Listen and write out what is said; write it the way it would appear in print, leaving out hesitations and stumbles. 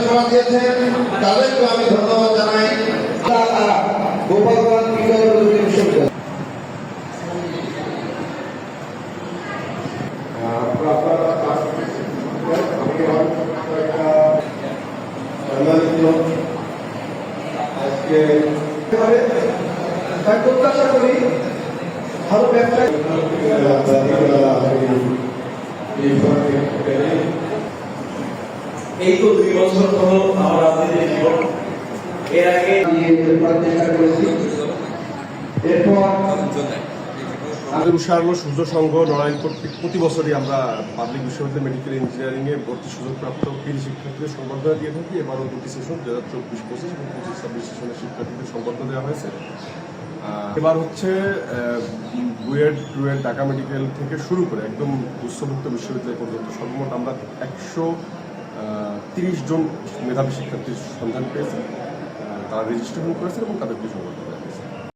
সভা দিয়েছেন তাদেরকে আমি ধন্যবাদ জানাই। গোপালগঞ্জ বিশ্ববিদ্যালয় আজকে প্রত্যাশা করি ভালো ব্যবসায় এই তো 2 বছর হলো আমার রাজনীতি জীবন। এর আগে চেষ্টা করেছি। এরপর সূর্য সংঘ নড়াইল কর্তৃক প্রতি বছরই আমরা পাবলিক বিশ্ববিদ্যালয় মেডিকেল ইঞ্জিনিয়ারিং এ ভর্তি সুযোগপ্রাপ্ত কৃষি শিক্ষার্থীদের সংবর্ধনা দিয়ে থাকি। এবারও 2টি সেশন 2024-25 এবং 25-26 সেশনের শিক্ষার্থীদের সংবর্ধনা দেওয়া হয়েছে। এবার হচ্ছে বুয়েট ঢাকা মেডিকেল থেকে শুরু করে একদম উচ্চভুক্ত বিশ্ববিদ্যালয় পর্যন্ত সর্বমোট আমরা 130 জন মেধাবী শিক্ষার্থীর সন্ধান পেয়েছি। তারা রেজিস্ট্রেশন করেছে এবং তাদেরকে সংবর্ধনা দেওয়া হয়েছে।